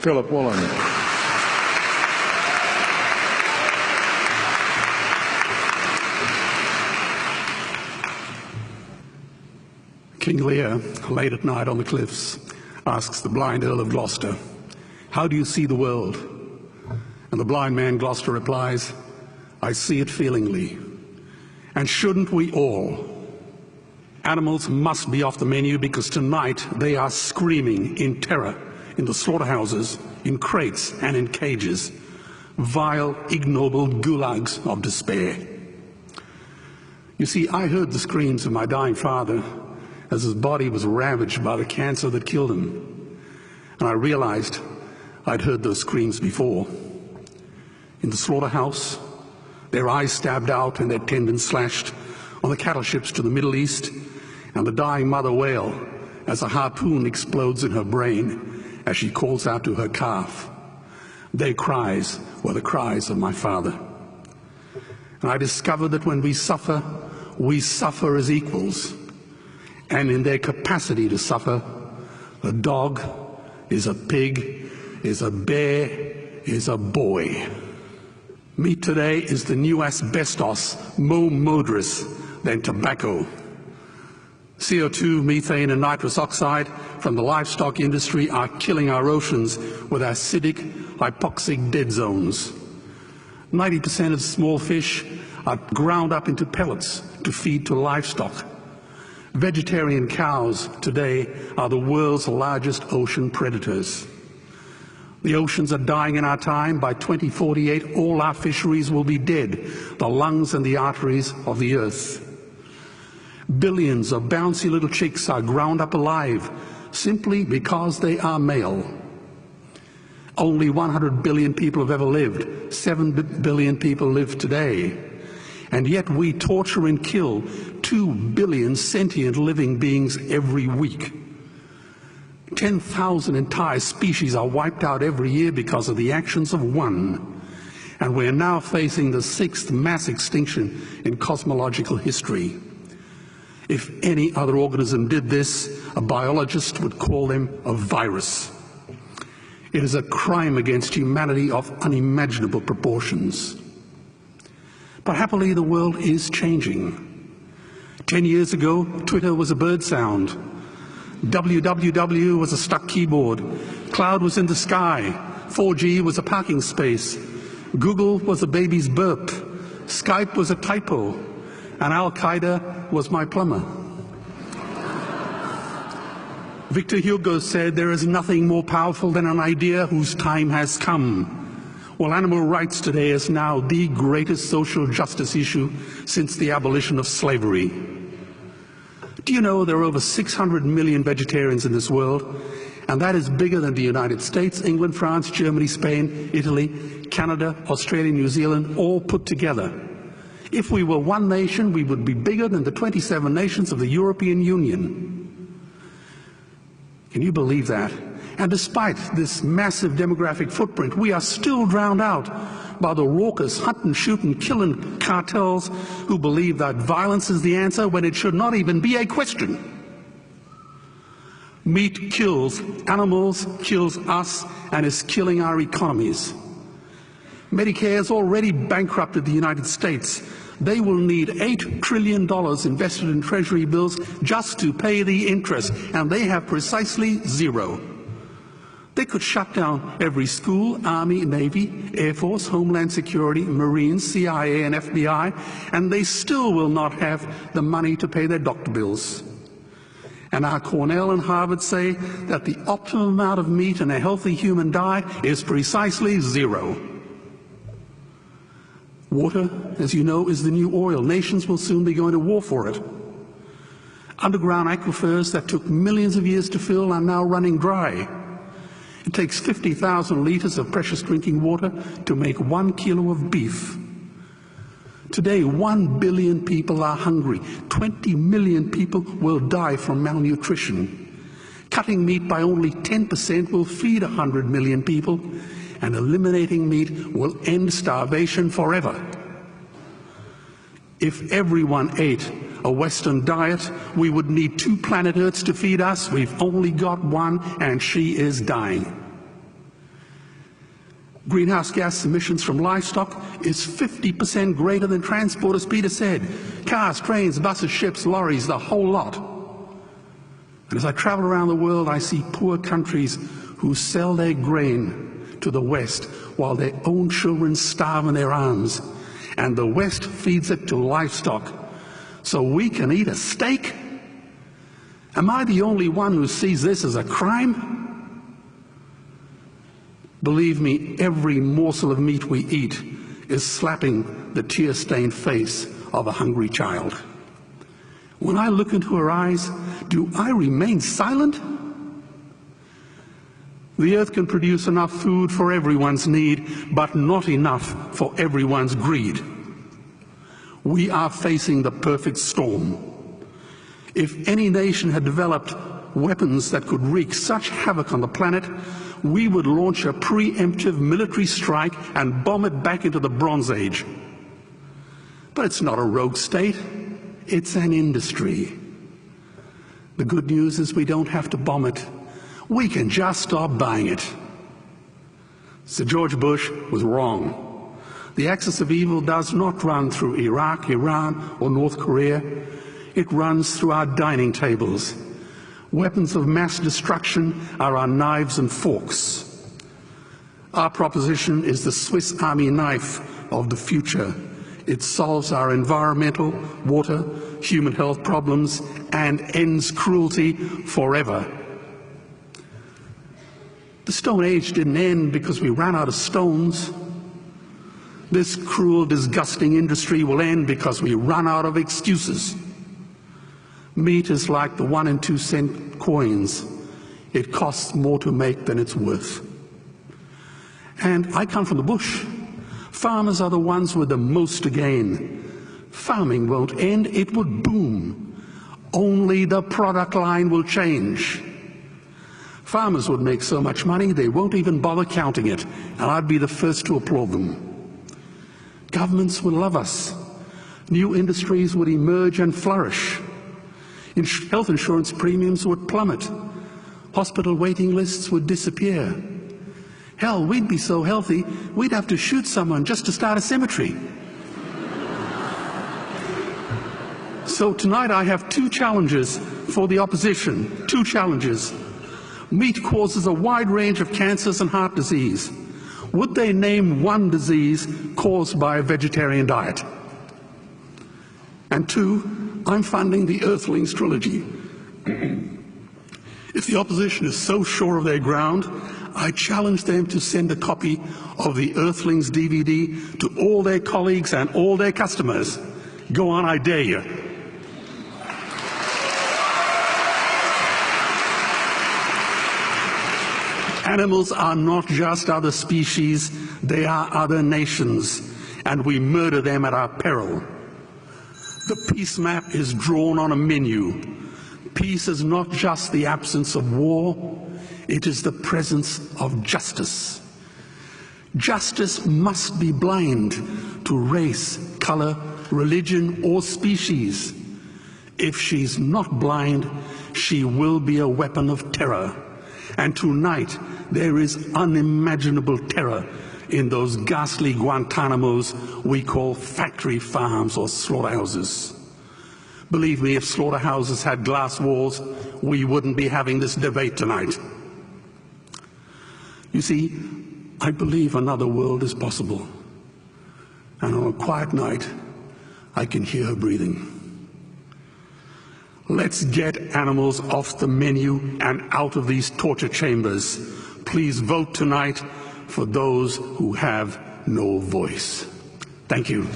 Philip Wollen. King Lear, late at night on the cliffs, asks the blind Earl of Gloucester, "How do you see the world?" And the blind man Gloucester replies, "I see it feelingly." And shouldn't we all? Animals must be off the menu because tonight they are screaming in terror in the slaughterhouses, in crates and in cages, vile, ignoble gulags of despair. You see, I heard the screams of my dying father as his body was ravaged by the cancer that killed him. And I realized I'd heard those screams before. In the slaughterhouse, their eyes stabbed out and their tendons slashed, on the cattle ships to the Middle East, and the dying mother wail as a harpoon explodes in her brain as she calls out to her calf. Their cries were the cries of my father. And I discovered that when we suffer as equals. And in their capacity to suffer, a dog is a pig, is a bear, is a boy. Meat today is the new asbestos, more murderous than tobacco. CO2, methane and nitrous oxide from the livestock industry are killing our oceans with acidic, hypoxic dead zones. 90% of small fish are ground up into pellets to feed to livestock. Vegetarian cows today are the world's largest ocean predators. The oceans are dying in our time. By 2048, all our fisheries will be dead, the lungs and the arteries of the earth. Billions of bouncy little chicks are ground up alive simply because they are male. Only 100 billion people have ever lived. 7 billion people live today. And yet we torture and kill 2 billion sentient living beings every week. 10,000 entire species are wiped out every year because of the actions of one. And we are now facing the 6th mass extinction in cosmological history. If any other organism did this, a biologist would call them a virus. It is a crime against humanity of unimaginable proportions. But happily, the world is changing. 10 years ago, Twitter was a bird sound. www was a stuck keyboard. Cloud was in the sky. 4G was a parking space. Google was a baby's burp. Skype was a typo. And Al-Qaeda was my plumber. Victor Hugo said, "There is nothing more powerful than an idea whose time has come." Well, animal rights today is now the greatest social justice issue since the abolition of slavery. Do you know there are over 600 million vegetarians in this world? And that is bigger than the United States, England, France, Germany, Spain, Italy, Canada, Australia, New Zealand, all put together. If we were one nation, we would be bigger than the 27 nations of the European Union. Can you believe that? And despite this massive demographic footprint, we are still drowned out by the raucous hunt and shoot and killing cartels who believe that violence is the answer when it should not even be a question. Meat kills animals, kills us, and is killing our economies. Medicare has already bankrupted the United States. They will need $8 trillion invested in Treasury bills just to pay the interest, and they have precisely zero. They could shut down every school, Army, Navy, Air Force, Homeland Security, Marines, CIA, and FBI, and they still will not have the money to pay their doctor bills. And our Cornell and Harvard say that the optimum amount of meat in a healthy human diet is precisely zero. Water, as you know, is the new oil. Nations will soon be going to war for it. Underground aquifers that took millions of years to fill are now running dry. It takes 50,000 liters of precious drinking water to make 1 kilo of beef. Today, 1 billion people are hungry. 20 million people will die from malnutrition. Cutting meat by only 10% will feed 100 million people, and eliminating meat will end starvation forever. If everyone ate a Western diet, we would need 2 planet Earths to feed us. We've only got one, and she is dying. Greenhouse gas emissions from livestock is 50% greater than transport, as Peter said. Cars, trains, buses, ships, lorries, the whole lot. And as I travel around the world, I see poor countries who sell their grain to the West while their own children starve in their arms. And the West feeds it to livestock so we can eat a steak? Am I the only one who sees this as a crime? Believe me, every morsel of meat we eat is slapping the tear-stained face of a hungry child. When I look into her eyes, do I remain silent? The earth can produce enough food for everyone's need, but not enough for everyone's greed. We are facing the perfect storm. If any nation had developed weapons that could wreak such havoc on the planet, we would launch a preemptive military strike and bomb it back into the Bronze Age. But it's not a rogue state, it's an industry. The good news is we don't have to bomb it. We can just stop buying it. Sir George Bush was wrong. The axis of evil does not run through Iraq, Iran, or North Korea. It runs through our dining tables. Weapons of mass destruction are our knives and forks. Our proposition is the Swiss Army knife of the future. It solves our environmental, water, human health problems and ends cruelty forever. The Stone Age didn't end because we ran out of stones. This cruel, disgusting industry will end because we run out of excuses. Meat is like the 1 and 2 cent coins. It costs more to make than it's worth. And I come from the bush. Farmers are the ones with the most to gain. Farming won't end, it would boom. Only the product line will change. Farmers would make so much money they won't even bother counting it, and I'd be the first to applaud them. Governments would love us. New industries would emerge and flourish. Health insurance premiums would plummet. Hospital waiting lists would disappear. Hell, we'd be so healthy, we'd have to shoot someone just to start a cemetery. So tonight I have 2 challenges for the opposition. 2 challenges. Meat causes a wide range of cancers and heart disease. Would they name one disease caused by a vegetarian diet? And 2, I'm funding the Earthlings trilogy. If the opposition is so sure of their ground, I challenge them to send a copy of the Earthlings DVD to all their colleagues and all their customers. Go on, I dare you. Animals are not just other species, they are other nations, and we murder them at our peril. The peace map is drawn on a menu. Peace is not just the absence of war, it is the presence of justice. Justice must be blind to race, color, religion, or species. If she's not blind, she will be a weapon of terror. And tonight, there is unimaginable terror in those ghastly Guantanamos we call factory farms or slaughterhouses. Believe me, if slaughterhouses had glass walls, we wouldn't be having this debate tonight. You see, I believe another world is possible. And on a quiet night, I can hear her breathing. Let's get animals off the menu and out of these torture chambers. Please vote tonight for those who have no voice. Thank you.